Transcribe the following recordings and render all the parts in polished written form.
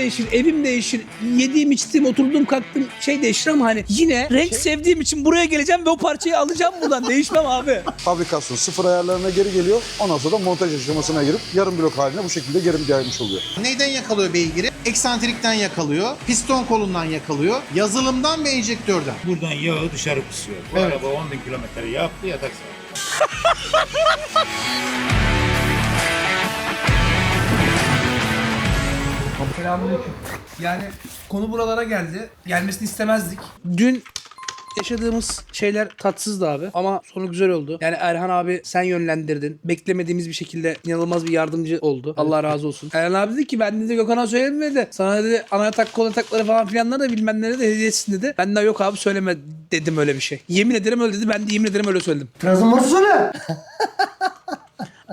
değişir, evim değişir, yediğim, içtiğim, oturduğum, kalktığım şey değişir ama hani yine renk sevdiğim için buraya geleceğim ve o parçayı alacağım buradan. Değişmem abi. Fabrikasyon sıfır ayarlarına geri geliyor. Ondan sonra da montaj aşamasına girip yarım blok haline bu şekilde geri gelmiş oluyor. Neyden yakalıyor beygiri? Eksantrikten yakalıyor, piston kolundan yakalıyor, yazılımdan ve enjektörden. Buradan yağı dışarı kısıyor. Bu Evet. araba 10.000 kilometre yaptı yatak sağ. Selamünaleyküm. Yani konu buralara geldi. Gelmesini istemezdik. Dün yaşadığımız şeyler tatsızdı abi ama sonu güzel oldu. Yani Erhan abi sen yönlendirdin. Beklemediğimiz bir şekilde inanılmaz bir yardımcı oldu. Allah razı olsun. Erhan abi dedi ki ben dedi Gökhan'a söyledim dedi. Sana dedi ana yatak kol yatakları falan filanları da bilmem neleri de hediye etsin dedi. Ben de yok abi söyleme dedim öyle bir şey. Yemin ederim öyle dedi. Ben de yemin ederim öyle söyledim. Trabzon varsa söyle.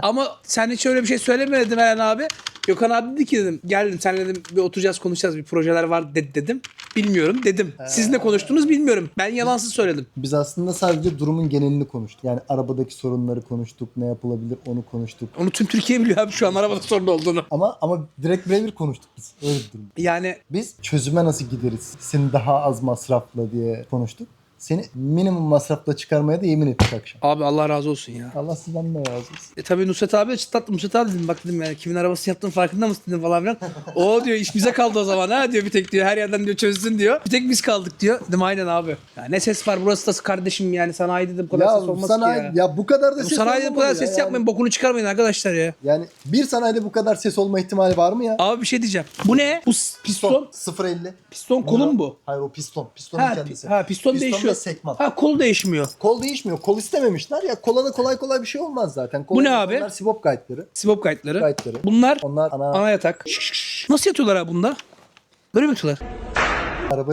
Ama sen hiç öyle bir şey söyleme dedim Erhan abi. Gökhan abi dedi ki dedim gel dedim senle dedim bir oturacağız konuşacağız bir projeler var dedim. Bilmiyorum dedim. Siz ne konuştunuz bilmiyorum. Ben yalansız söyledim. Biz aslında sadece durumun genelini konuştuk. Yani arabadaki sorunları konuştuk, ne yapılabilir onu konuştuk. Onu tüm Türkiye biliyor abi şu an arabada sorun olduğunu. Ama direkt birebir konuştuk biz. Öyle bir durum. Yani Biz çözüme nasıl gideriz? Seni daha az masrafla diye konuştuk. Seni minimum masrafla çıkarmaya da yemin ettik akşam. abi Allah razı olsun ya. Allah sizden de razı olsun. Tabii Nusret abi de çıtlattım. Nusret abi dedim bak dedim yani kimin arabası yaptığın farkında mısın dedim falan filan. O diyor iş bize kaldı o zaman ha diyor bir tek diyor her yerden diyor çözdün diyor. Bir tek biz kaldık diyor. Dedim aynen abi. Ya ne ses var burası da kardeşim yani sanayide de bu kadar ses olmaz ki ya. Ya bu kadar da Bu ses sanayide bu kadar olmamalı ses ya. yapmayın bokunu çıkarmayın arkadaşlar ya. Yani bir sanayide bu kadar ses olma ihtimali var mı ya? Abi bir şey diyeceğim. Bu ne? Bu piston. 0.50. Piston kolu mu bu? Hayır o piston. Pistonun Ha, kendisi. piston değişiyor. ve sekman. Ha kol değişmiyor. Kol değişmiyor. Kol istememişler ya. Kola da kolay kolay bir şey olmaz zaten. Bu ne abi? Onlar sibop kayıtları. Sibop kayıtları. Kayıtları. Bunlar Onlar ana yatak. Nasıl yatıyorlar abi bunda? Böyle mi yatıyorlar?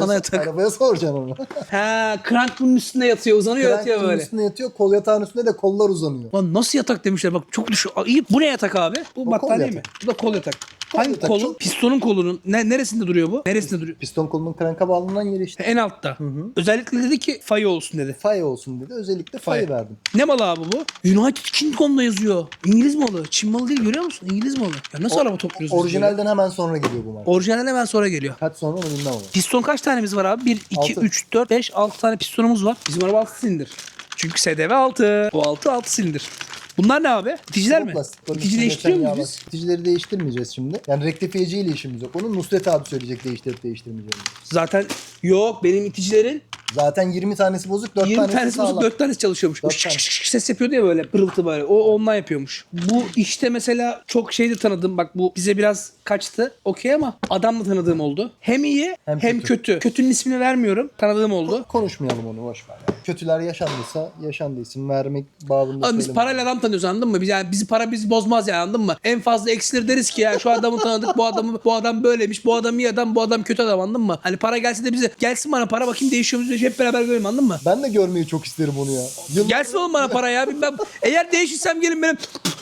ana yatak. Arabaya soracaksın onu. Ha, krank bunun üstünde yatıyor, uzanıyor yatıyor Krankın böyle. üstüne yatıyor. Kol yatağın üstünde de kollar uzanıyor. Lan nasıl yatak demişler bak çok düşün. İyi. Bu ne yatak abi? Bu kol battaniye mi? yatak. Bu da kol yatak. Kol Hangi yatak, kolun? çok- Pistonun kolunun neresinde duruyor bu? Neresinde duruyor? Piston kolunun kranka bağlanan yeri işte. En altta. Özellikle dedi ki fayı olsun dedi. Fay olsun dedi. Özellikle fay verdim. Ne malı abi bu? United Kingdom'da yazıyor. İngiliz malı. Çin malı değil görüyor musun? İngiliz malı. Ya nasıl araba topluyoruz biz Orijinalden hemen sonra geliyor bu marka. böyle? Orijinalden hemen sonra geliyor. Kaç sonra onu bilmem ama. Piston kaç tanemiz var abi? 1, 2, Altı. 3, 4, 5, 6 tane pistonumuz var. Bizim araba 6 silindir. Çünkü SDV 6. O 6 silindir. Bunlar ne abi? İticiler mi? Plastik. İtici değiştiriyor muyuz biz? İticileri değiştirmeyeceğiz şimdi. Yani rektifiyeci ile işimiz yok. Onu Nusret abi söyleyecek değiştirip değiştirmeyeceğimizi. Zaten yok benim iticilerin Zaten 20 tanesi bozuk, 4 20 tanesi bozuk sağlam. 4 tanesi çalışıyormuş. Dört Şık tane. şık şık ses yapıyordu ya böyle pırıltı böyle. O ondan yapıyormuş. Bu işte mesela çok şeyde tanıdım bak bu bize biraz kaçtı. Okey ama adamla tanıdığım oldu. Hem iyi hem, Hem kötü. Kötünün ismini vermiyorum. Tanıdığım oldu. Konuşmayalım onu boş ver. Yani. Kötüler yaşandıysa yaşandı, isim vermek babında Abi biz söylemeyelim. parayla adam tanıyoruz anladın mı? Biz yani bizi bozmaz yani anladın mı? En fazla eksilir deriz ki ya şu adamı tanıdık bu adam böyleymiş bu adam iyi adam bu adam kötü adam anladın mı? Hani para gelse de bize gelsin bana para bakayım değişiyor mu hep beraber görelim anladın mı? Ben de görmeyi çok isterim onu ya. Gelsin oğlum bana para ya. Ben, eğer değişirsem gelin benim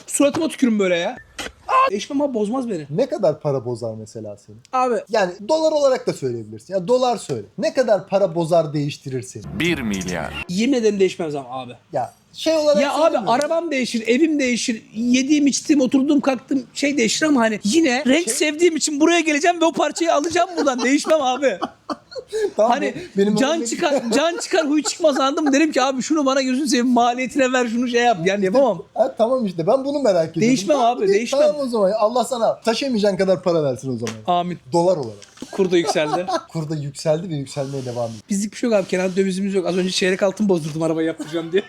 suratıma tükürün böyle ya. Değişmem abi bozmaz beni. Ne kadar para bozar mesela seni? Abi Yani dolar olarak da söyleyebilirsin. Ya dolar söyle. Ne kadar para bozar değiştirir seni? 1 milyar. yemin ederim değişmez ama abi. Ya şey olarak Ya abi söylemiyorum. arabam değişir, evim değişir, yediğim, içtiğim, oturduğum, kalktığım şey değişir ama hani yine renk sevdiğim için buraya geleceğim ve o parçayı alacağım buradan. Değişmem abi. Tamam, Hani benim can önüme- çıkar huy çıkmaz anladın mı? Derim ki abi şunu bana gözünü seveyim maliyetine ver şunu şey yap. Yani yapamam. Ha, tamam işte ben bunu merak ediyorum. Değişmem Tamam, abi, değişmem. Tamam o zaman Allah sana taşıyamayacağın kadar para versin o zaman. Amin. Dolar olarak. Kur da yükseldi. Kur da yükseldi ve yükselmeye devam ediyor. Bizlik bir şey yok abi. Kenan dövizimiz yok. Az önce çeyrek altın bozdurdum arabayı yaptıracağım diye.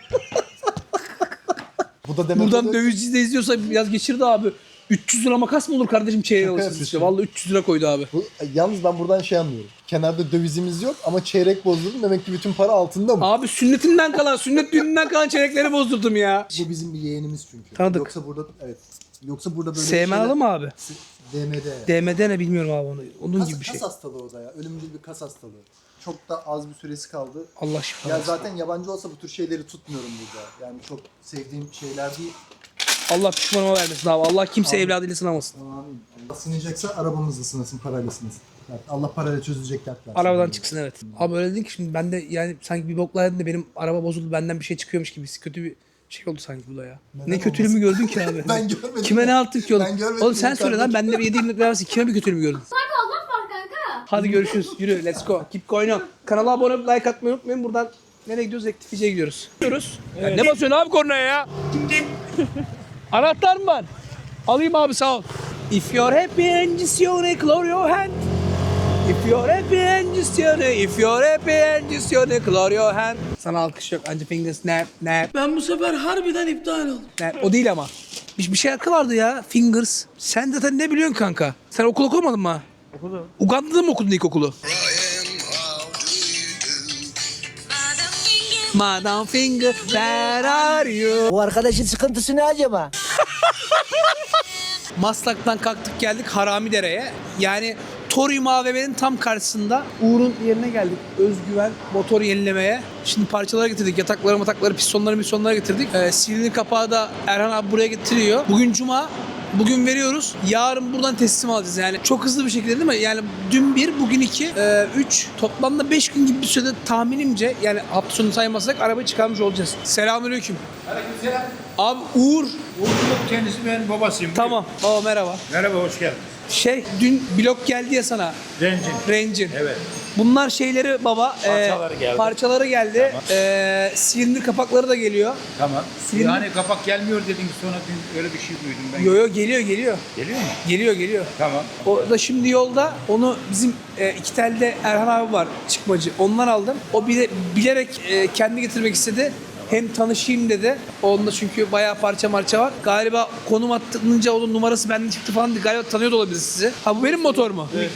Bu da demek Buradan oluyor- dövizci de izliyorsa biraz geçirdi abi. 300 lira makas mı olur kardeşim çeyreğe alırsınız işte. yapıyorsun. Vallahi 300 lira koydu abi. Yalnız ben buradan şey anlıyorum. Kenarda dövizimiz yok ama çeyrek bozdurdum. Demek ki bütün para altında mı? Abi sünnet düğününden kalan çeyrekleri bozdurdum ya. Bu bizim bir yeğenimiz çünkü. Tanıdık. Yoksa burada evet. Yoksa burada böyle SMA'lı mı abi? DMD. DMD ne bilmiyorum abi onu. Onun gibi bir şey. Kas hastalığı o da ya. Ölümcül bir kas hastalığı. Çok da az bir süresi kaldı. Allah şifa Ya versin. zaten yabancı olsa bu tür şeyleri tutmuyorum burada. Yani çok sevdiğim şeyler değil. Allah pişmanıma vermesin abi. Allah kimse evladıyla sınamasın. Amin. Allah sınayacaksa arabamızla sınasın, parayla sınasın. Yani Allah parayla çözülecek dertler. Arabadan çıksın evet. Abi öyle dedin ki şimdi ben de yani sanki bir boklaydım da benim araba bozuldu benden bir şey çıkıyormuş gibi kötü bir şey oldu sanki bu da ya. Neden Ne kötülüğümü gördün ki abi? Ben görmedim. Kime ne yaptık ki oğlum? Ben görmedim Oğlum sen ya söyle lan kardeşim. ben de bir 7 yıllık vermesin. Kime bir kötülüğümü gördün? Sanki Allah var Hadi görüşürüz. Yürü let's go. Keep going on. Kanala abone olup like atmayı unutmayın. Buradan nereye gidiyoruz? Rektifiyeciye gidiyoruz. Gidiyoruz. Ya ne basıyorsun abi kornaya ya? Anahtar mı var? Alayım abi sağ ol. If you're happy and just you clap your hand. If you're happy and just if you're happy and just clap your hand. Sana alkış yok. Anca fingers snap snap. Ben bu sefer harbiden iptal oldum. Snap. O değil ama. Bir şarkı vardı ya. Fingers. Sen zaten ne biliyorsun kanka? Sen okul okumadın mı? Okudum. Uganda'da mı okudun ilkokulu? Madam Finger, where are you? Bu arkadaşın sıkıntısı ne acaba? Maslak'tan kalktık geldik Haramidere'ye. Yani Torium AVM'nin tam karşısında Uğur'un yerine geldik. Özgüven motor yenilemeye. Şimdi parçalara getirdik. Yatakları, pistonları getirdik. Silindir kapağı da Erhan abi buraya getiriyor. Bugün Cuma. Bugün veriyoruz. Yarın buradan teslim alacağız. Yani çok hızlı bir şekilde değil mi? Yani dün 1, bugün 2, 3. Toplamda 5 gün gibi bir sürede tahminimce yani hafta sonu saymazsak arabayı çıkarmış olacağız. Selamünaleyküm. Aleykümselam. Abi Uğur. Uğur'un kendisi benim babasıyım. Tamam. Baba merhaba. Merhaba, hoş geldin. Dün blok geldi ya sana. Rencin. Rencin. Evet. Bunlar şeyleri baba. Parçaları geldi. Parçaları geldi. Silindir kapakları da geliyor. Tamam. Silindir- Yani kapak gelmiyor dedin sonra dün öyle bir şey duydum ben. Yo geliyor. Geliyor mu? Geliyor. Tamam. O da şimdi yolda. Onu bizim iki telde Erhan abi var çıkmacı. Ondan aldım. O bilerek kendi getirmek istedi. Hem tanışayım dedi. Onda çünkü bayağı parça var. Galiba konum attığınca onun numarası benden çıktı falan. Galiba tanıyor da olabilir sizi. Ha bu benim motor mu? Evet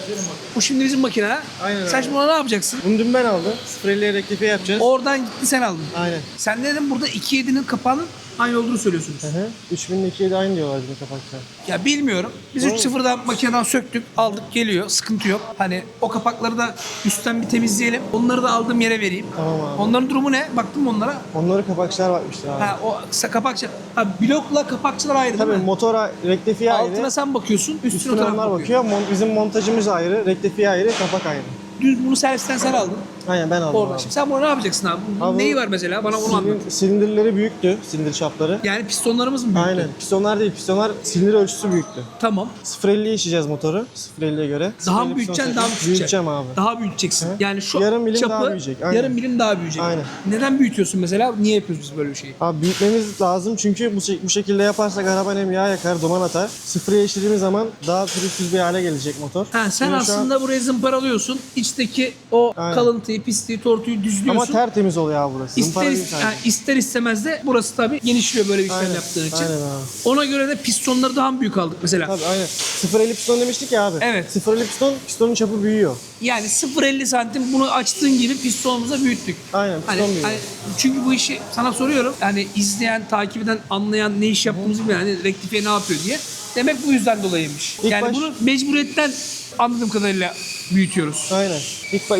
benim motor. Bu şimdi bizim makine ha? Aynen Sen şimdi buna ne yapacaksın? Bunu dün ben aldım. 0.50'ye rektifiye yapacağız. Oradan gitti sen aldın. Aynen. Sen de dedim burada 2.7'nin kapağının aynı olduğunu söylüyorsunuz. Hı hı. 3002'ye de aynı diyorlar bizim kapakta. Ya bilmiyorum. Biz 3.0'dan makineden söktük, aldık geliyor. Sıkıntı yok. Hani o kapakları da üstten bir temizleyelim. Onları da aldığım yere vereyim. Tamam abi. Onların durumu ne? Baktın mı onlara? Onları kapakçılar bakmışlar abi. Ha o kapakçı. Ha blokla kapakçılar ayrı Tabii değil mi? motora rektifiye ayrı. Altına sen bakıyorsun, üstüne o Üstüne taraf onlar bakıyor. bakıyor. Bizim montajımız ayrı, rektifiye ayrı, kapak ayrı. Düz bunu servisten sen aldın. Aynen ben aldım Orada. abi. Şimdi sen bunu ne yapacaksın abi? Bunun Abi, neyi var mesela? Bana onu anlat. Silindirleri büyüktü, silindir çapları. Yani pistonlarımız mı büyüktü? Aynen. Pistonlar değil, pistonlar silindir ölçüsü büyüktü. Tamam. 0.50'ye işleyeceğiz motoru. 0.50'ye göre. Daha 0.50 mı büyüteceksin, piston daha mı seçeceğiz. küçülteceksin? Büyüteceğim abi. Daha büyüteceksin. Hı. Yani şu Yarım milim çapı, daha büyüyecek, aynen. yarım milim daha büyüyecek. Aynen. Neden büyütüyorsun mesela? Niye yapıyoruz biz böyle bir şeyi? Abi büyütmemiz lazım çünkü bu şekilde yaparsak araban hem yağ yakar, duman atar. 0'ya işlediğimiz zaman daha pürüzsüz bir hale gelecek motor. Ha, sen Bunu şu an- aslında burayı zımparalıyorsun. İçteki o Aynen. kalıntıyı, pisliği, tortuyu düzlüyorsun. Ama tertemiz oluyor abi burası. Zımpara değil sadece. ister istemez de burası tabii genişliyor böyle bir işlem Aynen, yaptığın için. aynen abi. Ona göre de pistonları daha mı büyük aldık mesela? Tabii aynen. 0.50 piston demiştik ya abi. Evet. 0.50 pistonun çapı büyüyor. Yani 0.50 santim bunu açtığın gibi pistonumuza büyüttük. Aynen piston Hani, büyüyor. hani çünkü bu işi sana soruyorum. Yani izleyen, takip eden, anlayan ne iş yaptığımızı bilmeyen, hani rektifiye ne yapıyor diye. Demek bu yüzden dolayıymış. İlk yani baş- bunu mecburiyetten anladığım kadarıyla büyütüyoruz. Aynen.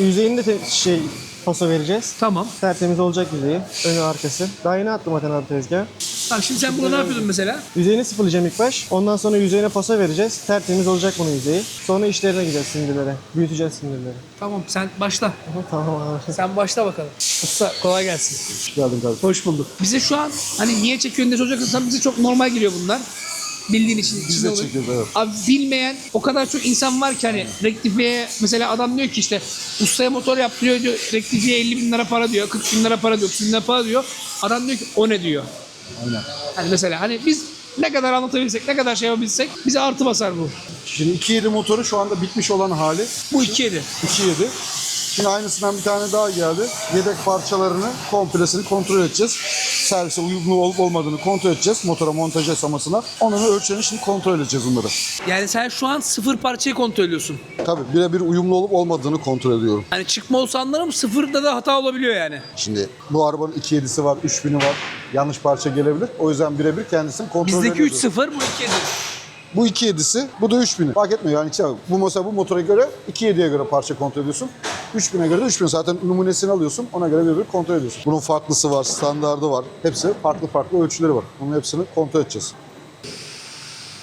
Yüzeyini de paso vereceğiz. Tamam. Tertemiz olacak yüzeyi. Önü arkası. Daha yeni attım zaten abi tezgah. Bak şimdi sen burada ne yapıyordun mesela? Yüzeyini sıfırlayacağım ilk baş. Ondan sonra yüzeyine paso vereceğiz. Tertemiz olacak bunun yüzeyi. Sonra işlerine gideceğiz sindirlere. Büyüteceğiz sindirleri. Tamam sen başla. Tamam abi. Sen başla bakalım. Usta kolay gelsin. Hoş geldin kardeşim. Hoş bulduk. Bize şu an hani niye çekiyorsun diye soracaksın. Bize çok normal geliyor bunlar. Bildiğin için. Biz de çekiyoruz, evet. Abi bilmeyen o kadar çok insan var ki hani rektifiye mesela adam diyor ki işte ustaya motor yaptırıyor diyor. Rektifiye 50 bin lira para diyor. 40 bin lira para diyor. 30 bin lira para diyor. Adam diyor ki o ne diyor. Aynen. Hani mesela hani biz ne kadar anlatabilsek, ne kadar şey yapabilsek bize artı basar bu. Şimdi 2.7 motoru şu anda bitmiş olan hali. Bu 2.7. 2.7. Şimdi aynısından bir tane daha geldi. Yedek parçalarını, kompresini kontrol edeceğiz. Servise uyumlu olup olmadığını kontrol edeceğiz. Motora montaj aşamasına. Onun ölçülerini şimdi kontrol edeceğiz bunları. Yani sen şu an sıfır parçayı kontrol ediyorsun. Tabii birebir uyumlu olup olmadığını kontrol ediyorum. Hani çıkma olsa anlarım sıfırda da hata olabiliyor yani. Şimdi bu arabanın 2.7'si var, 3.000'i var. Yanlış parça gelebilir. O yüzden birebir kendisini kontrol ediyor. Bizdeki 3.0 bu 2.7. Bu 2.7'si, bu da 3.000'i. Fark etmiyor yani. Bu mesela bu motora göre 2.7'ye göre parça kontrol ediyorsun. 3.000'e göre de 3.000. Zaten numunesini alıyorsun. Ona göre birebir kontrol ediyorsun. Bunun farklısı var, standardı var. Hepsi farklı ölçüleri var. Bunun hepsini kontrol edeceğiz.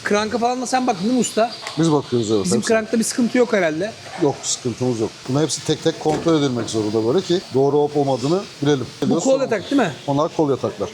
Kranka falan da sen baktın değil mi usta? Biz bakıyoruz evet. Bizim hepsi. krankta bir sıkıntı yok herhalde. Yok, sıkıntımız yok. Bunun hepsi tek tek kontrol edilmek zorunda böyle ki doğru olup olmadığını bilelim. Bu kol yatak değil mi? Onlar kol yataklar.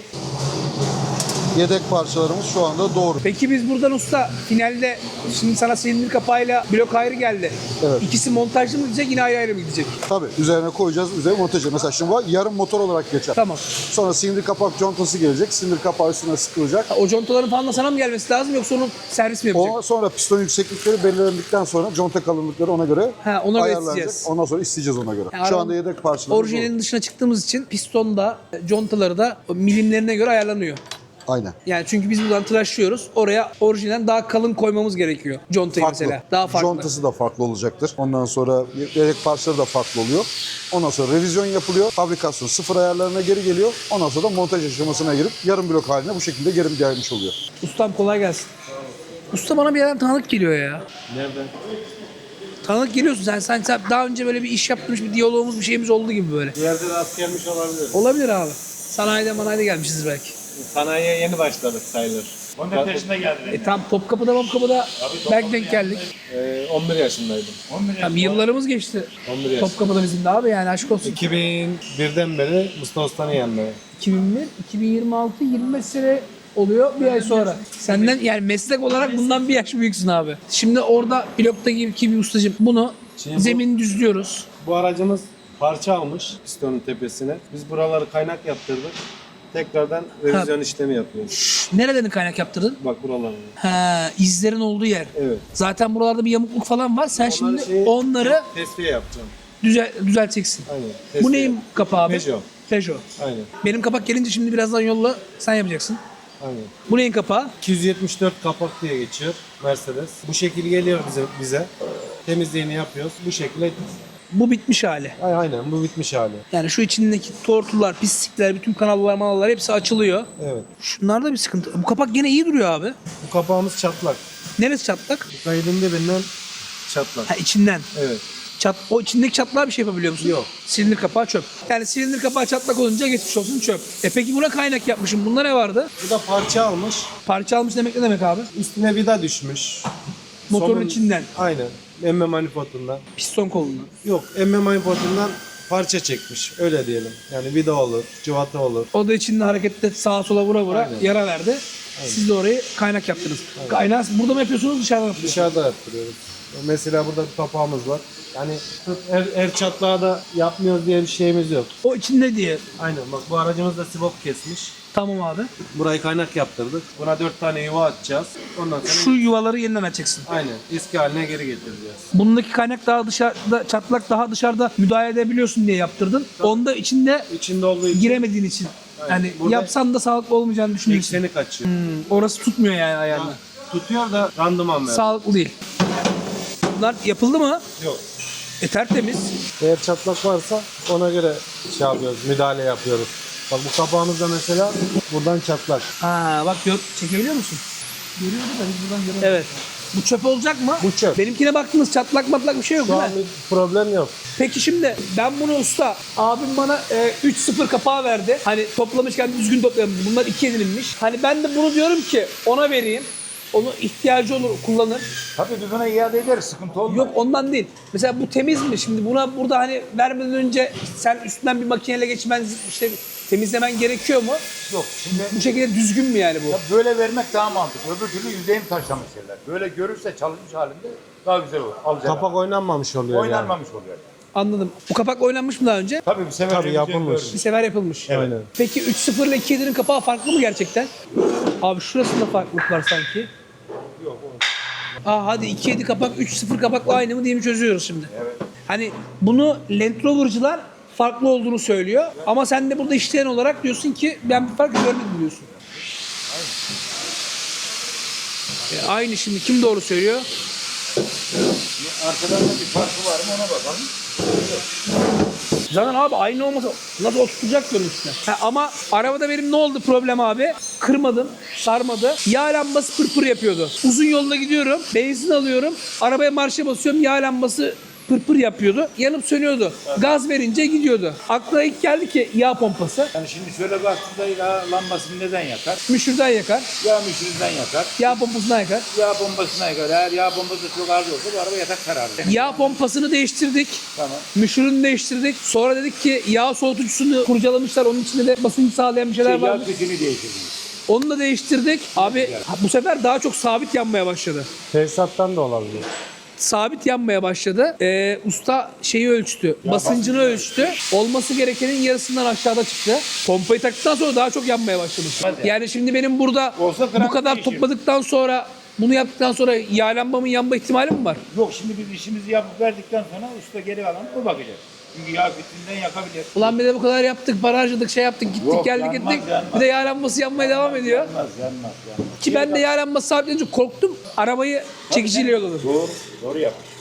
Yedek parçalarımız şu anda doğru. Peki biz buradan usta finalde şimdi sana silindir kapağıyla blok ayrı geldi. Evet. İkisi montajlı mı gidecek yine ayrı ayrı mı gidecek? Tabii üzerine koyacağız, üzerine montaj edeceğiz. Mesela şimdi var yarım motor olarak geçer. Tamam. Sonra silindir kapak contası gelecek. Silindir kapağı üstüne sıkılacak. O contaların falan da sana mı gelmesi lazım yoksa onu servis mi yapacak? O sonra piston yükseklikleri belirlendikten sonra conta kalınlıkları ona göre Ha, ona göre ayarlanacak. isteyeceğiz. Ondan sonra isteyeceğiz ona göre. Yani Şu anda yedek parçalarımız Orijinalin dışına çıktığımız için piston da contaları da milimlerine göre ayarlanıyor. aynen. Yani çünkü biz buradan tıraşlıyoruz. Oraya orijinalden daha kalın koymamız gerekiyor. Contayı mesela. Daha farklı. Contası da farklı olacaktır. Ondan sonra yedek parçaları da farklı oluyor. Ondan sonra revizyon yapılıyor. Fabrikasyon sıfır ayarlarına geri geliyor. Ondan sonra da montaj aşamasına girip yarım blok haline bu şekilde geri gelmiş oluyor. Ustam kolay gelsin. Usta bana bir yerden tanıdık geliyor ya. Nereden? Tanıdık geliyorsun sen daha önce böyle bir iş yaptırmış bir diyalogumuz bir şeyimiz oldu gibi böyle. Bir yerde rast gelmiş olabilir. Olabilir abi. Sanayide gelmişiz belki. Sanayiye yeni başladık sayılır. 14 yaşında geldi. Tam Topkapı'da belki denk geldik. 11 yaşındaydım. 11 Tam yıllarımız geçti. 11 yaş. Topkapı'da bizim de abi yani aşk olsun. 2001'den beri Mustafa Usta'nın yanındayım. 2001, 2026, 25 sene oluyor bir ay sonra. Senden yani meslek olarak bundan bir yaş büyüksün abi. Şimdi orada bloktaki gibi ustacığım bunu Şimdi bu- zemin düzlüyoruz. Bu aracımız parça almış pistonun tepesine. Biz buraları kaynak yaptırdık. Tekrardan revizyon işlemi yapıyoruz. Nereden kaynak yaptırdın? Bak buralarını. Ha, izlerin olduğu yer. Evet. Zaten buralarda bir yamukluk falan var. Sen şimdi onları Tesviye yapacağım. düzelteceksin. Aynen. Bu tesviye. neyin kapağı abi? Peugeot. Peugeot. Aynen. Benim kapak gelince şimdi birazdan yolla sen yapacaksın. Aynen. Bu neyin kapağı? 274 kapak diye geçiyor Mercedes. Bu şekil geliyor bize. Temizliğini yapıyoruz. Bu şekilde. Bu bitmiş hali. Aynen bu bitmiş hali. Yani şu içindeki tortular, pislikler, bütün kanallar, manalar hepsi açılıyor. Evet. Şunlarda bir sıkıntı. Bu kapak gene iyi duruyor abi. Bu kapağımız çatlak. Neresi çatlak? Kaydın dibinden çatlak. Ha içinden. Evet. O içindeki çatlağa bir şey yapabiliyor musun? Yok. Silindir kapağı çöp. Yani silindir kapağı çatlak olunca geçmiş olsun çöp. Peki buna kaynak yapmışım. Bunda ne vardı? Bu da parça almış. Parça almış demek ne demek abi? Üstüne vida düşmüş. Motorun içinden. Aynen. Emme manifoldundan. Piston kolundan. Yok, emme manifoldundan parça çekmiş. Öyle diyelim. Yani vida olur, cıvata olur. O da içinde harekette sağa sola vura Aynen. yara verdi. Siz de orayı kaynak yaptınız. Kaynağı burada mı yapıyorsunuz dışarıda mı yapıyorsunuz? Dışarıda yaptırıyoruz. Mesela burada bir kapağımız var. Yani her çatlağı da yapmıyoruz diye bir şeyimiz yok. O içinde diye. Aynen bak bu aracımız da sibop kesmiş. Tamam abi. Burayı kaynak yaptırdık. Buna 4 tane yuva atacağız. Ondan sonra Şu yuvaları yeniden açacaksın. aynen eski haline geri getireceğiz. Bundaki kaynak daha dışarıda, çatlak daha dışarıda müdahale edebiliyorsun diye yaptırdın. Onda içinde İçinde olduğu için giremediğin için. Aynen. Yani Burada- yapsan da sağlıklı olmayacağını düşünüyorsun. ekseni kaçıyor. Orası tutmuyor yani ayarını. Tutuyor da randıman ver. Sağlıklı değil. Bunlar yapıldı mı? Yok. Tertemiz. Eğer çatlak varsa ona göre şey yapıyoruz, müdahale yapıyoruz. Bak bu kapağımızda mesela buradan çatlak. Ha bak çekebiliyor musun? Görüyordu da biz buradan görüyoruz. Evet. Bu çöp olacak mı? Bu çöp. Benimkine baktınız çatlak matlak bir şey yok Şu değil an mi? bir problem yok. Peki şimdi ben bunu usta, abim bana 3-0 kapağı verdi. Hani toplamışken düzgün toplayalım. Bunlar 2 edilinmiş. Hani ben de bunu diyorum ki ona vereyim. Onu ihtiyacı olur, kullanır. Tabii biz ona iade ederiz. Sıkıntı olmaz. Yok ondan değil. Mesela bu temiz mi? Şimdi buna burada hani vermeden önce sen üstünden bir makineyle geçmen işte temizlemen gerekiyor mu? Yok. Şimdi Bu şekilde düzgün mü yani bu? ya böyle vermek daha mantıklı. Öbür türlü yüzeyim taşlamış şeyler. Böyle görürse çalışmış halinde daha güzel olur. Alacak. Kapak oynanmamış oluyor yani. Oynanmamış oluyor. Anladım. Bu kapak oynanmış mı daha önce? Tabii bir sefer Tabii revizyon yapılmış. görürüz. Bir sefer yapılmış. Aynen. Peki 3-0 ile 2-7'nin kapağı farklı mı gerçekten? Abi şurasında farklılık var sanki. Yok. Hadi 2-7 kapak 3-0 kapakla aynı mı diye mi çözüyoruz şimdi? Evet. Hani bunu Land Rover'cılar farklı olduğunu söylüyor. Ama sen de burada işleyen olarak diyorsun ki ben bir fark görmedim diyorsun. Aynı şimdi kim doğru söylüyor? Arkadan da bir farkı var mı ona bakalım. Zaten abi aynı olmasa nasıl oturtacak diyorum üstüne. Ama arabada benim ne oldu problem abi? Kırmadım, sarmadı. Yağ lambası pırpır yapıyordu. Uzun yolda gidiyorum, benzin alıyorum. Arabaya marşa basıyorum, yağ lambası pırpır yapıyordu. Yanıp sönüyordu. Gaz verince gidiyordu. Aklına ilk geldi ki yağ pompası. Yani şimdi şöyle baktığında yağ lambasını neden yakar? Müşürden yakar, Yağ müşüründen yakar. yağ pompasından yakar. Yağ bombasına yakar. Eğer yağ bombası çok ağır olsa bu araba yatak kararlı. Yağ pompasını değiştirdik. Tamam. Müşürünü değiştirdik. Sonra dedik ki yağ soğutucusunu kurcalamışlar. Onun içinde de basıncı sağlayan bir şeyler var. Yağ kökünü değiştirdiniz. Onu da değiştirdik. Abi bu sefer daha çok sabit yanmaya başladı. Tesisattan da olabilir. Sabit yanmaya başladı. Usta şeyi ölçtü. Basıncını ölçtü. Olması gerekenin yarısından aşağıda çıktı. Pompayı taktıktan sonra daha çok yanmaya başladı. Yani şimdi benim burada Olsa bu krank kadar değişir. topladıktan sonra bunu yaptıktan sonra yağ lambamın yanma ihtimali mi var? Yok şimdi biz işimizi yapıp verdikten sonra usta geri kalan o bakacak. Çünkü yağ fitilinden yakabilir. Ulan bir de bu kadar yaptık, para harcadık, şey yaptık, gittik Yok, geldik yanmaz, gittik. yanmaz. Bir de yağ lambası yanmaya devam ediyor. Yanmaz. Ki ben de yağ lambası sabitlenince korktum. Arabayı çekiciyle yolladım. Doğru yapmış.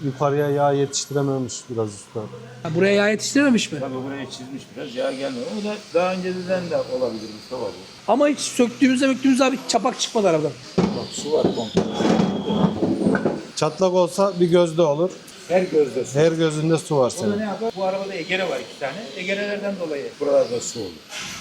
Yukarıya yağ yetiştirememiş biraz usta. Ha, buraya yağ yetiştirememiş mi? Tabii buraya çizmiş biraz yağ gelmiyor. O da daha önceden de olabilir Mustafa bu. Ama hiç söktüğümüzde abi çapak çıkmadı arabadan. Bak su var komple. Çatlak olsa bir gözde olur. Her gözde su. Her gözünde su var O da ne senin. yapar? Bu arabada egere var 2 tane. Egerelerden dolayı buralarda su olur.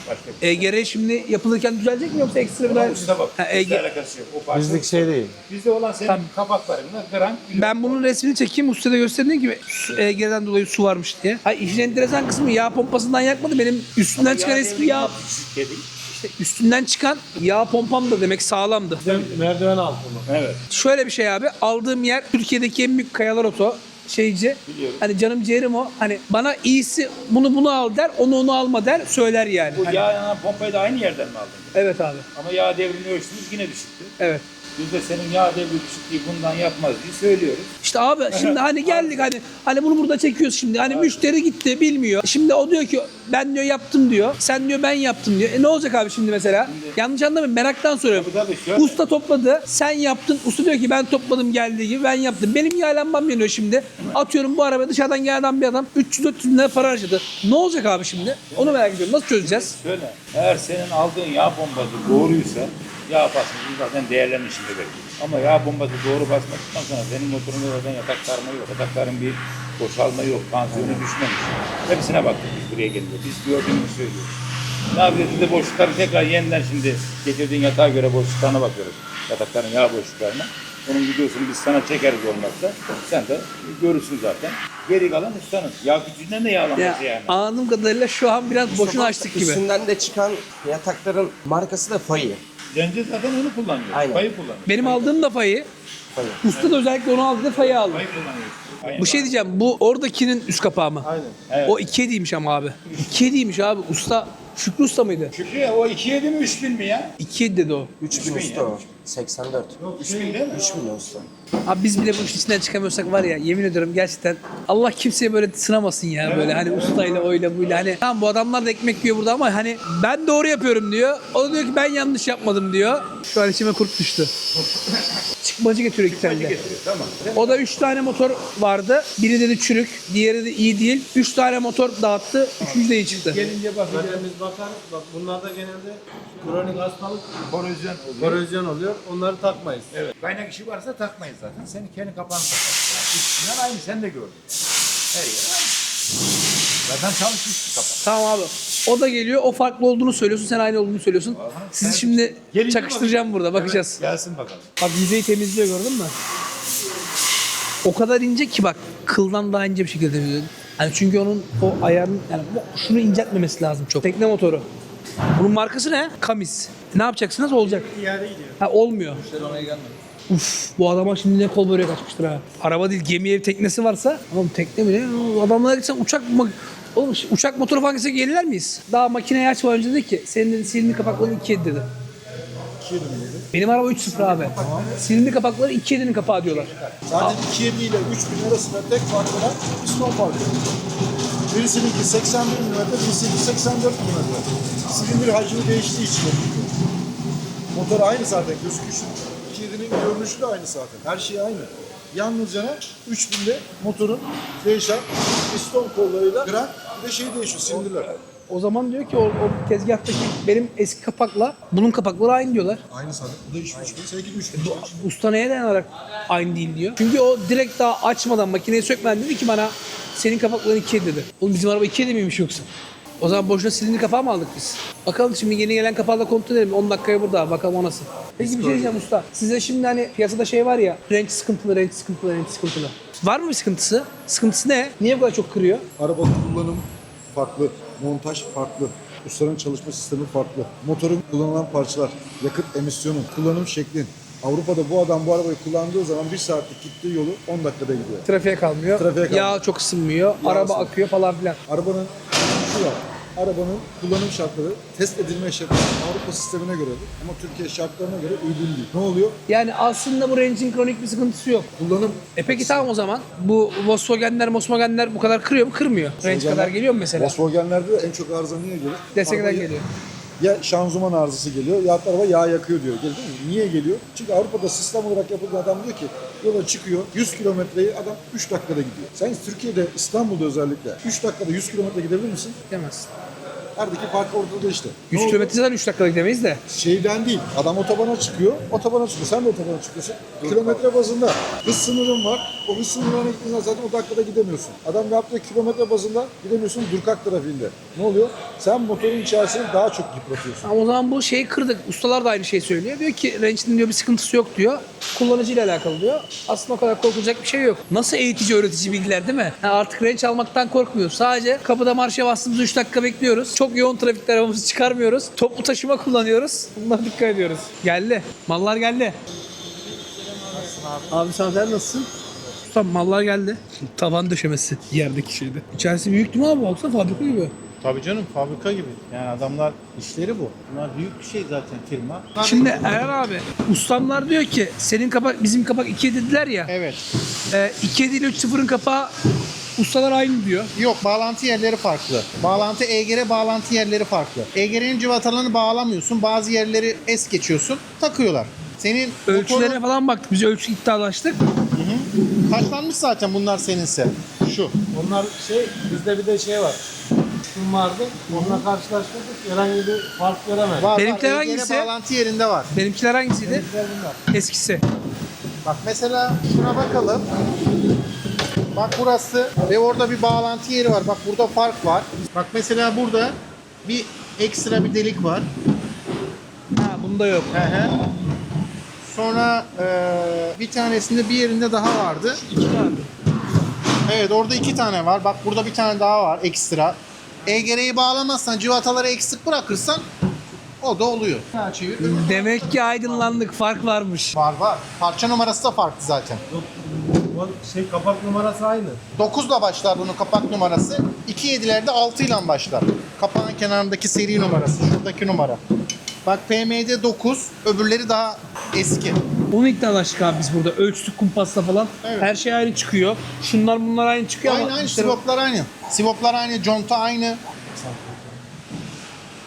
Başka bir şey. EGR şimdi yapılırken düzelecek mi yoksa ekstra bir daha? Ama usta bak. Ha, Bizle EGR. alakası yok. O parça Bizlik şey değil. Bizde olan senin kapaklarında gram. Ben bunun resmini çekeyim, ustada gösterdiğim gibi EGR'den dolayı su varmış diye. Ha, işin enteresan kısmı yağ pompasından yakmadı. Benim üstünden çıkan eski yağ, işte üstünden çıkan yağ pompam da demek sağlamdı. Merdiven altı mı? Evet. Şöyle bir şey abi, aldığım yer Türkiye'deki en büyük kayalar oto şeyci. Biliyorum. Hani canım ciğerim o. Hani bana iyisi bunu al der, onu alma der, söyler yani. Bu Hani- yağ yanan pompayı da aynı yerden mi aldın? Evet abi. Ama yağ devrini ölçtünüz yine düşüktü. Evet. Biz de senin yağ devri düşüklüğü bundan yapmaz diye söylüyoruz. İşte abi şimdi hani geldik hani bunu burada çekiyoruz şimdi. Hani müşteri gitti bilmiyor. Şimdi o diyor ki ben diyor yaptım diyor. Sen diyor ben yaptım diyor. Ne olacak abi şimdi mesela? Yanlış anlamayın, meraktan soruyorum. Tabii şöyle. Usta topladı, sen yaptın. Usta diyor ki ben topladım geldiği gibi ben yaptım. Benim yağlanmam yanıyor şimdi. Atıyorum bu arabaya dışarıdan gelen bir adam 300-400 lira para harcadı. Ne olacak abi şimdi? Onu merak ediyorum. Nasıl çözeceğiz? Şöyle, eğer senin aldığın yağ bombası doğruysa yağ basması zaten değerlenmişinde bekliyor. Ama yağ bombası doğru basmadıktan sonra senin motorunda zaten yatak sarma yok. Yatakların bir boşalma yok, tansiyonu düşmemiş. Hepsine baktık biz buraya gelince. Biz gördüğümüzü söylüyoruz. Ne yapıyoruz? Biz de boşlukları tekrar yeniden şimdi getirdiğin yatağa göre boşluklarına bakıyoruz. Yatakların yağ boşluklarına. Onun videosunu biz sana çekeriz olmazsa. Sen de görürsün zaten. Geri kalan ustanın. Yağ küçüğünden de yağlanması yani. Anladığım kadarıyla şu an biraz boşuna açtık gibi. Üstünden de çıkan yatakların markası da Fayi. Gence zaten onu kullanıyor. Aynen. Payı kullanıyor. Benim aldığım da fayı. Usta da özellikle onu aldı da fayı aldı. Payı kullanıyor. Aynen. Bu şey diyeceğim, bu oradakinin üst kapağı mı? Aynen. Evet. O 2.7'ymiş ama abi. 2.7'ymiş abi. Usta Şükrü Usta mıydı? Şükrü o 2.7 mi 3.000 mi ya? 2.7 dedi o. 3000 usta o. 84. 3.000 değil mi? 3000 usta. Abi biz bile bu işin içinden çıkamıyorsak var ya, yemin ediyorum gerçekten Allah kimseye böyle sınamasın ya, böyle hani ustayla oyla buyla, hani tamam bu adamlar da ekmek yiyor burada ama hani ben doğru yapıyorum diyor. O da diyor ki ben yanlış yapmadım diyor. Şu an içime kurt düştü. Çıkmacı getiriyor iki tane de. Tamam. O da 3 tane motor vardı. Biri dedi çürük, diğeri de iyi değil. 3 tane motor dağıttı, 3. de iyi çıktı. Gelince bakacağımız bakarız. Bak bunlarda genelde kronik hastalık, Korozyon oluyor. korozyon oluyor. Onları takmayız. Evet. Kaynak işi varsa takmayız zaten. Senin kendi kapağını takarsın. Yani üstünden aynı sen de gördün. Her yer aynı. Zaten çalışmış bir kapak. Tamam abi. O da geliyor, o farklı olduğunu söylüyorsun, sen aynı olduğunu söylüyorsun. Sizi şimdi Gelince çakıştıracağım burada, bakacağız. Gelsin bakalım. Bak yüzeyi temizliyor, gördün mü? O kadar ince ki bak, kıldan daha ince bir şekilde temizliyor. Hani çünkü onun o ayarın, yani şunu inceltmemesi lazım çok. Tekne motoru. Bunun markası ne? Kamis. Ne yapacaksınız? Olacak. İade gidiyor. Ha, olmuyor. Uf, bu adama şimdi ne kol böreği kaçmıştır ha. Araba değil, gemi ev teknesi varsa. Oğlum tekne mi ne? Adamlara gitsen oğlum uçak motoru falan gitsek gelirler miyiz? Daha makineyi açmadan önce dedi ki senin dedi, silindir kapakları 2.7 dedi. Benim araba 3.0 abi. Silindir kapakları 2.7'nin kapağı diyorlar. Zaten 2.7 ile 3.000 arasında tek fark olan piston farkı. Birisininki 81 mm, birisininki 84 mm. Silindir hacmi değiştiği için. Motor aynı zaten, gözüküşü. 2.7'nin görünüşü de aynı zaten. Her şey aynı. Yalnızca 3000'de motorun değişen piston kollarıyla gram bir de şey değişiyor, silindirler. O zaman diyor ki o tezgahtaki benim eski kapakla bunun kapakları aynı diyorlar. Aynı zaten. Bu da 3000, seninki de 3000. Usta neye dayanarak aynı değil diyor. Çünkü o direkt daha açmadan, makineyi sökmeden dedi ki bana senin kapakların 2.7 dedi. Oğlum bizim araba 2.7 miymiş yoksa? O zaman boşuna silindir kapağı mı aldık biz? Bakalım şimdi yeni gelen kapağı da kontrol edelim. 10 dakikaya burada, bakalım o nasıl. Peki bir şey diyeceğim usta. Size şimdi hani piyasada şey var ya, renk sıkıntılı. Var mı bir sıkıntısı? Sıkıntısı ne? Niye bu kadar çok kırıyor? Araba kullanım farklı. montaj farklı. Ustanın çalışma sistemi farklı. Motorun kullanılan parçalar, yakıt emisyonu, kullanım şeklin. Avrupa'da bu adam bu arabayı kullandığı zaman 1 saatlik gittiği yolu 10 dakikada gidiyor. Trafiğe kalmıyor. Trafiğe kalmıyor. Yağ çok ısınmıyor. Araba ısınmıyor. akıyor falan filan. Arabanın şu var. Arabanın kullanım şartları, test edilme şartları Avrupa sistemine göre ama Türkiye şartlarına göre uygun değil. Ne oluyor? Yani aslında bu Range'in kronik bir sıkıntısı yok. Kullanım Peki tamam o zaman. Bu Volkswagen'ler bu kadar kırıyor mu? Kırmıyor. Range kadar geliyor mu mesela? Volkswagen'lerde de en çok arıza niye gelir? Destekler Araba geliyor. Ya şanzıman arızası geliyor ya araba yağ yakıyor diyor. Geldi mi? Niye geliyor? Çünkü Avrupa'da sistem olarak yapıldığı adam diyor ki yola çıkıyor 100 kilometreyi adam 3 dakikada gidiyor. Sen Türkiye'de İstanbul'da özellikle 3 dakikada 100 kilometre gidebilir misin? Demezsin. Aradaki fark ortada işte. 100 Ne oldu? kilometre zaten 3 dakikada gidemeyiz de. Şeyden değil. Adam otobana çıkıyor. Sen de otobana çıkıyorsun. Kilometre bazında hız sınırın var. O hız sınırına gittiğinde zaten o dakikada gidemiyorsun. Adam yaptığı kilometre bazında gidemiyorsun Durkak trafiğinde. Ne oluyor? Sen motorun içerisini daha çok yıpratıyorsun. Ama o zaman bu şeyi kırdık. Ustalar da aynı şeyi söylüyor. Diyor ki Range'in diyor bir sıkıntısı yok diyor. Kullanıcıyla alakalı diyor. Aslında o kadar korkulacak bir şey yok. Nasıl eğitici öğretici bilgiler değil mi? Yani artık Range almaktan korkmuyoruz. Sadece kapıda marşa bastığımızda 3 dakika bekliyoruz. Çok yoğun trafikte arabamızı çıkarmıyoruz. Toplu taşıma kullanıyoruz. Bunlara dikkat ediyoruz. Geldi. Mallar geldi. Abi sen nasılsın? Usta mallar geldi. Tavan döşemesi yerdeki şeyde. İçerisi büyük değil mi abi? Baksana fabrika gibi. Tabii canım fabrika gibi. Yani adamlar işleri bu. Bunlar büyük bir şey zaten firma. Şimdi Erhan abi, ustamlar diyor ki senin kapak bizim kapak 2 dediler ya. Evet. 2 ile 3.0'ın kapağı ustalar aynı diyor. Yok bağlantı yerleri farklı. EGR bağlantı yerleri farklı. EGR'nin cıvatalarını bağlamıyorsun. Bazı yerleri es geçiyorsun. Takıyorlar. Senin Ölçülerine motorun- falan baktık. Biz ölçü iddialaştık. Kaçlanmış zaten bunlar seninse. Şu. Onlar bizde bir de şey var. Şun vardı. Onunla karşılaştırdık. Herhangi bir fark göremedim. Var, Benimkiler EGR hangisi? bağlantı yerinde var. Benimkiler hangisiydi? Eskisi. Bak mesela şuna bakalım. Bak burası ve orada bir bağlantı yeri var. Bak burada fark var. Bak mesela burada bir ekstra bir delik var. Ha bunda yok. Hı hı. Sonra bir tanesinde bir yerinde daha vardı. Evet orada 2 tane var. Bak burada bir tane daha var ekstra. EGR'yi bağlamazsan cıvataları eksik bırakırsan o da oluyor. Çevir. Demek ki aydınlandık. Fark varmış. Var. Parça numarası da farklı zaten. Kapak numarası aynı. 9'la başlar bunun kapak numarası. 2.7'lerde 6 ile başlar. Kapağın kenarındaki seri numarası. Şuradaki numara. Bak PM'de 9, öbürleri daha eski. Onu iddialaştık abi biz burada. Ölçtük kumpasla falan. Evet. Her şey aynı çıkıyor. Bunlar aynı çıkıyor ama Aynı, işte sivoplar aynı. Sivoplar aynı, conta aynı.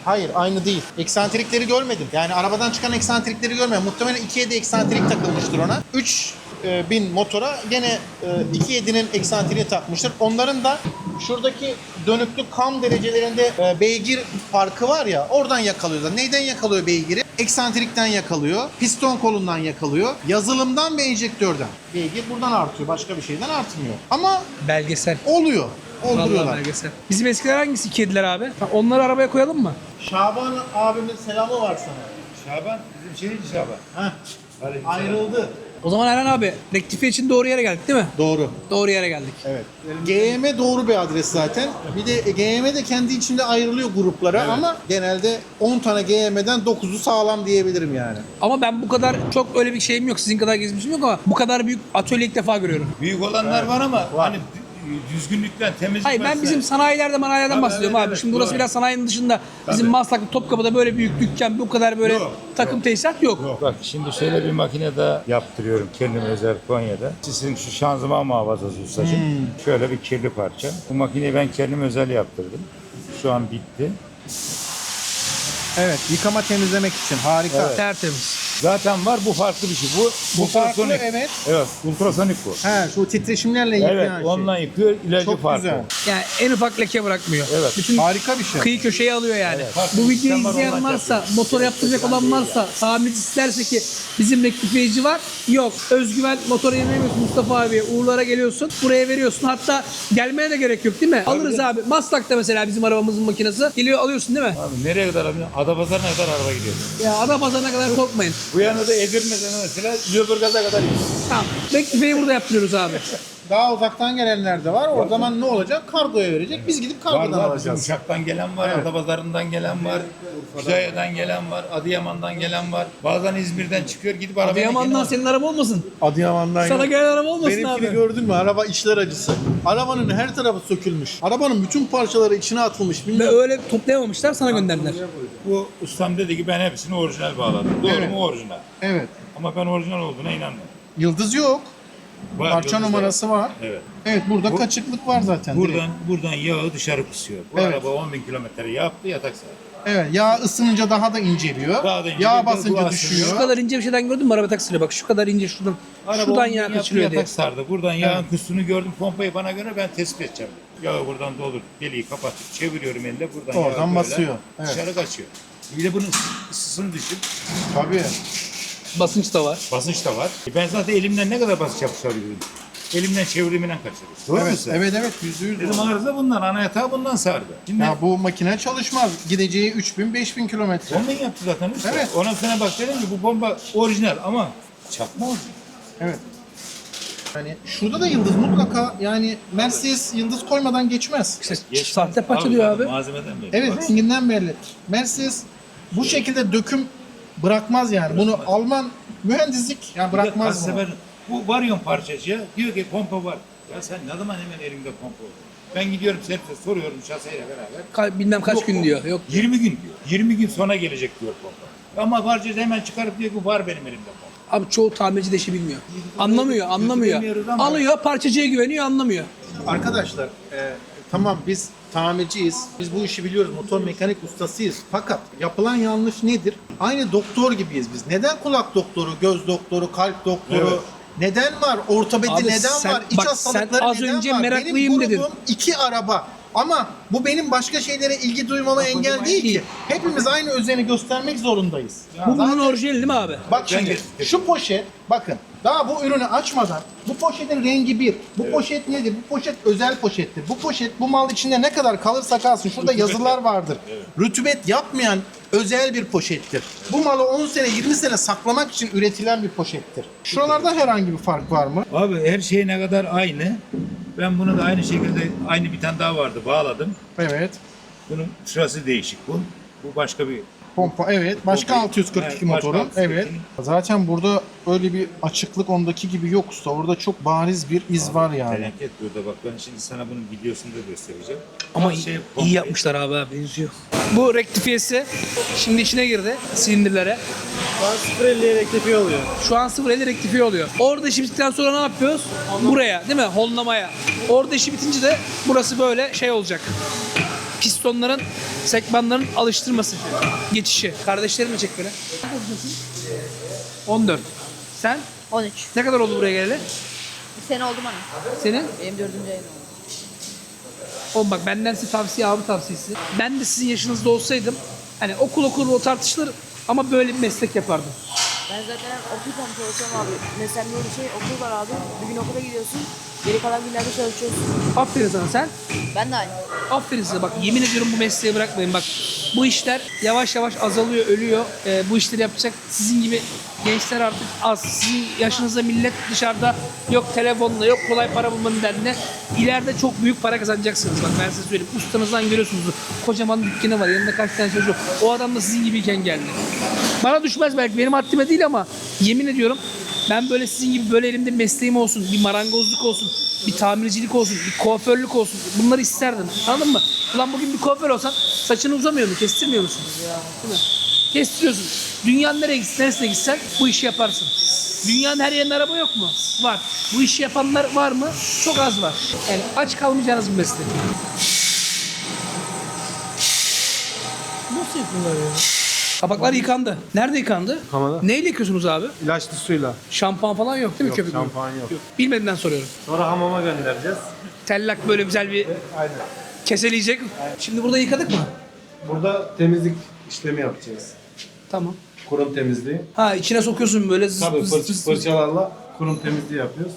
Hayır, aynı değil. Eksantrikleri görmedim. Yani arabadan çıkan eksantrikleri görmedim. Muhtemelen 2.7 eksantrik takılmıştır ona. 3000 motora gene 2.7'nin eksantriğini takmıştır. Onların da şuradaki dönüklük kam derecelerinde beygir farkı var ya, oradan yakalıyorlar. Neyden yakalıyor beygiri? Eksantrikten yakalıyor, piston kolundan yakalıyor, yazılımdan ve enjektörden. Beygir buradan artıyor, başka bir şeyden artmıyor. Ama belgesel. oluyor. Vallahi Olduruyorlar. belgesel. Bizim eskiler hangisi kediler abi? Ha, onları arabaya koyalım mı? Şaban abimin selamı var sana. Şaban bizim şeyci Şaban. Heh. Ayrıldı. O zaman Erhan abi rektifiye için doğru yere geldik değil mi? Doğru. Doğru yere geldik. Evet. GM doğru bir adres zaten. Bir de GM de kendi içinde ayrılıyor gruplara ama genelde 10 tane GM'den 9'u sağlam diyebilirim yani. Ama ben bu kadar çok öyle bir şeyim yok. Sizin kadar gezmişim yok ama bu kadar büyük atölye ilk defa görüyorum. Büyük olanlar var ama hani düzgünlükten, temizlik Hayır ben bizim sanayilerden Tabii, bahsediyorum evet, abi. evet, Şimdi burası doğru. biraz sanayinin dışında. Bizim Tabii. Maslak'ta Topkapı'da böyle büyük dükkan, bu kadar böyle Yok, takım tesisat yok. Bak şimdi şöyle bir makine de yaptırıyorum kendim özel Konya'da. Sizin şu şanzıman muhafazası ustacığım. Şöyle bir kirli parça. Bu makineyi ben kendim özel yaptırdım. Şu an bitti. Evet, yıkama temizlemek için harika. Tertemiz. Zaten var bu farklı bir şey. Bu farklı, ultrasonik. evet. Evet, ultrasonik bu. He, şu titreşimlerle yıkayan Evet, şey. onunla yıkıyor, ilacı Çok farklı. güzel. Yani en ufak leke bırakmıyor. Evet. Bütün Harika bir şey. kıyı köşeyi alıyor yani. farklı Bu bir videoyu sistem var, izleyen ondan varsa, yapıyor. motor yaptıracak olan varsa, tamirci isterse ki bizim rektifiyeci var. Yok. Özgüven motoru yenilemiyorsun Mustafa abiye. Uğurlara geliyorsun. Buraya veriyorsun. Hatta gelmeye de gerek yok değil mi? Alırız abi. Maslak'ta mesela bizim arabamızın makinesi. Geliyor alıyorsun değil mi? Abi nereye kadar alıyor? Adapazarı'na kadar araba gidiyor. Ya ada pazarına kadar korkmayın. Bu yana da Edirne'den mesela Lüleburgaz'a kadar gidiyor. Tamam. Rektifiyeyi burada yaptırıyoruz abi. Daha uzaktan gelenler de var. O zaman ne olacak? Kargoya verecek. Biz gidip kargodan Var, bizim alacağız. Uşak'tan gelen var, Adapazarı'ndan gelen var, Kütahya'dan gelen var, Adıyaman'dan gelen var. Bazen İzmir'den çıkıyor gidip arabayla Adıyaman'dan senin araba olmasın. Adıyaman'dan Sana yok. gelen araba olmasın Benimkini abi. gördün mü? Araba içler acısı. Arabanın her tarafı sökülmüş. Arabanın bütün parçaları içine atılmış. Ve Bilmiyorum. öyle toplayamamışlar sana gönderdiler. Bu ustam dedi ki ben hepsini orijinal bağladım. Doğru Evet. mu orijinal? Evet. Ama ben orijinal olduğuna inanmıyorum. Yıldız yok. Var, Parça yıldız numarası var. Evet. Evet, burada Bu- kaçıklık var zaten. direkt. Buradan yağı dışarı kusuyor. Bu Evet. araba 10.000 kilometre yaptı yatak sahibi. Evet, yağ ısınınca daha da inceliyor. Daha da inceliyor. Yağ Bu basınca aslında- düşüyor. Şu kadar ince bir şeyden gördün mü araba taksiri? Bak şu kadar ince şuradan. Araba Şuradan 10.000 yağ yaptı, kaçırıyor diye. yatak sardı. Buradan yağın kusunu gördüm. Pompayı bana göre ben tespit edeceğim. Yağı buradan doldur. Deliği kapatıp çeviriyorum elle. Buradan Oradan yağı böyle basıyor. Evet. dışarı kaçıyor. Bir de bunun ısısını düşün. Tabii. Basınç da var. Basınç da var. Ben zaten elimden ne kadar basınç yapışabilirim. Elimden çevirdiğimden kaçırırım. Doğru mu Evet, sen? evet, evet. %100. Dedim arıza bundan. Ana yatağı bundan sardı. Şimdi Ya bu makine çalışmaz. Gideceği 3000-5000 kilometre. ondan yaptı zaten usta. Evet. Ondan sonra bak dedim ki bu bomba orijinal ama çakma orijinal. Evet. Yani şurada da yıldız mutlaka, yani Mercedes yıldız koymadan geçmez. İşte sahte parça diyor abi. Malzemeden belli. Evet, Bak. renginden belli. Mercedes bu şekilde döküm bırakmaz yani. Bunu Alman mühendislik yani Bir de bırakmaz kaç bunu. sefer bu varyon parçacıya diyor ki pompa var. Ya sen ne zaman hemen elimde pompa oldu? Ben gidiyorum servise soruyorum şaseyle beraber. Bilmem kaç Yok, gün diyor. Yok. 20 gün diyor. 20 gün sonra gelecek diyor pompa. Ama parçacı hemen çıkarıp diyor ki var benim elimde pompa. Abi çoğu tamirci de işi bilmiyor. Anlamıyor. bilmiyoruz ama- Alıyor parçacıya güveniyor anlamıyor. Arkadaşlar tamam biz tamirciyiz. Biz bu işi biliyoruz. Motor mekanik ustasıyız. Fakat yapılan yanlış nedir? Aynı doktor gibiyiz biz. Neden kulak doktoru, göz doktoru, kalp doktoru? Evet. Neden var? Ortopedi Abi neden sen- var? İç bak hastalıkları sen az neden önce var? meraklıyım Benim dedin. grubum 2 araba. Ama bu benim başka şeylere ilgi duymama engel değil ki. Hepimiz aynı özeni göstermek zorundayız. Bu bunun orijinali değil mi abi? Bak şimdi şu poşet, bakın daha bu ürünü açmadan bu poşetin rengi bir. Bu poşet nedir? Bu poşet özel poşettir. Bu poşet bu mal içinde ne kadar kalırsa kalsın. Şurada yazılar vardır. Rutubet yapmayan özel bir poşettir. Bu malı 10 sene 20 sene saklamak için üretilen bir poşettir. Şuralarda herhangi bir fark var mı? Abi her şey ne kadar aynı. Ben bunu da aynı şekilde aynı bir tane daha vardı bağladım. Evet. Bunun şurası değişik bu. Bu başka bir Pompa evet. Başka Pompa- 642 Evet, başka motorun. 642. Evet. Zaten burada öyle bir açıklık ondaki gibi yok usta. Orada çok bariz bir iz var yani. felaket burada bak. Ben şimdi sana bunun videosunu da göstereceğim. Ama Her şey iyi pompa- yapmışlar abi benziyor. Bu rektifiyesi şimdi içine girdi silindirlere. Şu an 0.50'ye rektifiye oluyor. Şu an 0.50 rektifiye oluyor. Orada işi bittikten sonra ne yapıyoruz? Buraya değil mi? Honlamaya. Orada işi bitince de burası böyle şey olacak. Pistonların, sekmanların alıştırması. Geçişi. Kardeşlerimle çek böyle. 14. Sen 13. ne kadar oldu buraya geleli? Bir sene oldu bana. Senin? Benim 4. ayım oldu. Oğlum bak benden size tavsiye abi tavsiyesi. Ben de sizin yaşınızda olsaydım hani okul o tartışılır ama böyle bir meslek yapardım. Ben zaten okul çalışıyorum abi. Mesela diye bir şey okul var abi. Bir gün okula gidiyorsun. Geri kalan günlerde çalışıyorsun. Aferin sana sen. Ben de aynı. Aferin size bak yemin ediyorum bu mesleği bırakmayın bak. Bu işler yavaş yavaş azalıyor, ölüyor. Bu işleri yapacak sizin gibi gençler artık az. Sizin yaşınızda millet dışarıda yok telefonla yok kolay para bulmanın derdine. İleride çok büyük para kazanacaksınız bak ben size söyleyeyim. Ustanızdan görüyorsunuz. Kocaman dükkanı var yanında kaç tane çocuğu. O adam da sizin gibiyken geldi. Bana düşmez belki benim haddime değil ama yemin ediyorum ben böyle sizin gibi böyle elimde bir mesleğim olsun, bir marangozluk olsun, bir tamircilik olsun, bir kuaförlük olsun. Bunları isterdim. Anladın mı? Ulan bugün bir kuaför olsan saçını uzamıyor mu? Kestirmiyor musun? Değil mi? Kestiriyorsun. Dünyanın neresine gitsen bu işi yaparsın. Dünyanın her yerinde araba yok mu? Var. Bu işi yapanlar var mı? Çok az var. Yani aç kalmayacağınız bir meslek. Nasıl yapıyorlar ya? Kapaklar yıkandı. Nerede yıkandı? Hamada. Neyle yıkıyorsunuz abi? İlaçlı suyla. Şampuan falan yok değil mi köpük? Şampuan yok. Bilmediğinden soruyorum. Sonra hamama göndereceğiz. Tellak böyle güzel bir Aynen. keseleyecek. Şimdi burada yıkadık mı? Burada temizlik işlemi yapacağız. Tamam. Kurum temizliği. Ha içine sokuyorsun böyle zız Tabii zız zız. fırçalarla kurum temizliği yapıyoruz.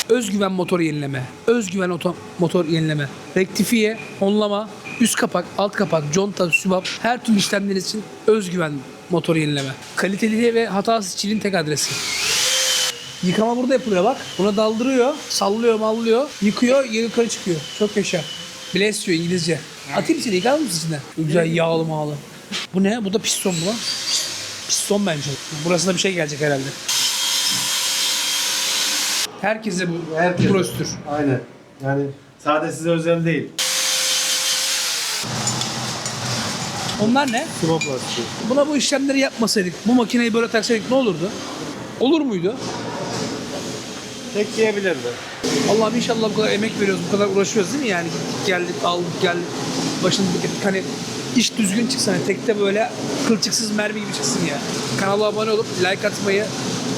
Özgüven motor yenileme. Özgüven motor yenileme. Rektifiye, honlama, üst kapak, alt kapak, conta, sübap her türlü işlemler için özgüven Motor yenileme. Kaliteli ve hatasız çilin tek adresi. Yıkama burada yapılıyor bak. Buna daldırıyor, sallıyor, mallıyor, yıkıyor, geri yukarı çıkıyor. Çok yaşa. Bless diyor İngilizce. Atayım seni, yıkar mısın içinden? Güzel yağlı mağlı. Bu ne? Bu da piston mu lan? Piston bence. Burasına bir şey gelecek herhalde. Herkese bu prosedür. Aynen. Yani sadece size özel değil. Onlar ne? Sivoplasti. Buna bu işlemleri yapmasaydık, bu makineyi böyle taksaydık ne olurdu? Olur muydu? Tek yiyebilirdi. Allah'ım inşallah bu kadar emek veriyoruz, bu kadar uğraşıyoruz değil mi yani? Gittik geldik, aldık geldik. Başını diktik. Hani iş düzgün çıksın. Hani tekte böyle kılçıksız mermi gibi çıksın ya. Kanala abone olup like atmayı,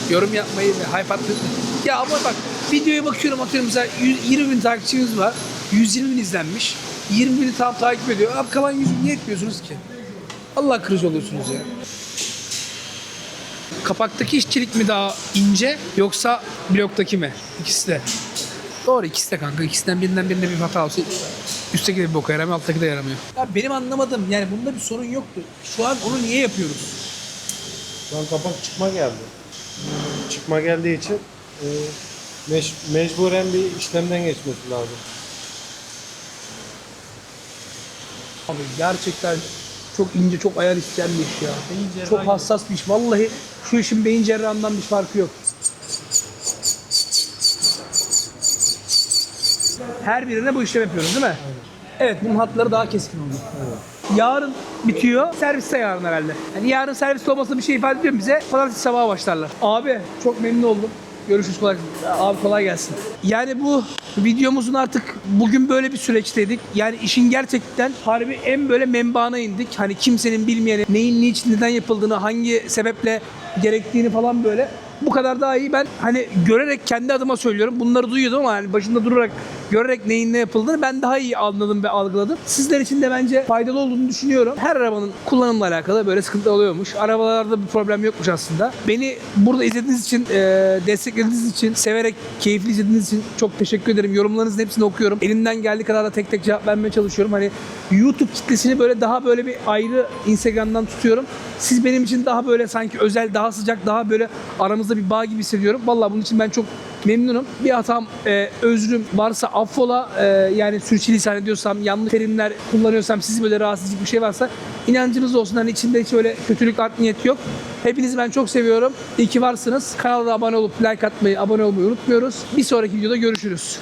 yorum yapmayı ve hype atmayı. Ya ama bak videoya bakıyorum atıyorum mesela 20 bin takipçimiz var. 120 bin izlenmiş. 20 bini tam takip ediyor. Abi kalan 100 bin niye etmiyorsunuz ki? Allah kırıcı oluyorsunuz ya. Kapaktaki işçilik mi daha ince yoksa bloktaki mi? İkisi de. Doğru ikisi de kanka. İkisinden birinden birinde bir hata olsa üstteki de bir boka yaramıyor, alttaki de yaramıyor. Ya benim anlamadığım yani bunda bir sorun yoktu. Şu an onu niye yapıyoruz? Şu an kapak çıkma geldi. Çıkma geldiği için mecburen bir işlemden geçmesi lazım. Abi gerçekten çok ince, çok ayar isteyen bir iş ya. Çok hassas bir iş. Vallahi şu işin beyin cerrahından bir farkı yok. Her birine bu işlem yapıyoruz değil mi? Evet, bunun hatları daha keskin oldu. Yarın bitiyor, servis de yarın herhalde. Yani yarın servis olmasa bir şey ifade ediyor mu bize? Pazartesi sabaha başlarlar. Abi çok memnun oldum. Görüşürüz kolay. Abi kolay gelsin. Yani bu videomuzun artık bugün böyle bir süreçteydik. Yani işin gerçekten harbi en böyle menbaına indik. Hani kimsenin bilmeyeni, neyin niçin neden yapıldığını, hangi sebeple gerektiğini falan böyle. Bu kadar daha iyi. Ben hani görerek kendi adıma söylüyorum. Bunları duyuyordum ama yani başında durarak görerek neyin ne yapıldığını ben daha iyi anladım ve algıladım. Sizler için de bence faydalı olduğunu düşünüyorum. Her arabanın kullanımla alakalı böyle sıkıntı oluyormuş. Arabalarda bir problem yokmuş aslında. Beni burada izlediğiniz için, desteklediğiniz için, severek, keyifli izlediğiniz için çok teşekkür ederim. Yorumlarınızın hepsini okuyorum. Elimden geldiği kadar da tek tek cevap vermeye çalışıyorum. Hani YouTube kitlesini böyle daha böyle bir ayrı Instagram'dan tutuyorum. Siz benim için daha böyle sanki özel, daha sıcak, daha böyle aramızda bir bağ gibi hissediyorum. Vallahi bunun için ben çok memnunum. Bir hatam, özrüm varsa affola. Yani sürçülisan ediyorsam, yanlış terimler kullanıyorsam, sizi böyle rahatsız edecek bir şey varsa inancınız olsun. Hani içinde hiç öyle kötülük, art niyet yok. Hepinizi ben çok seviyorum. İyi ki varsınız. Kanala abone olup like atmayı, abone olmayı unutmuyoruz. Bir sonraki videoda görüşürüz.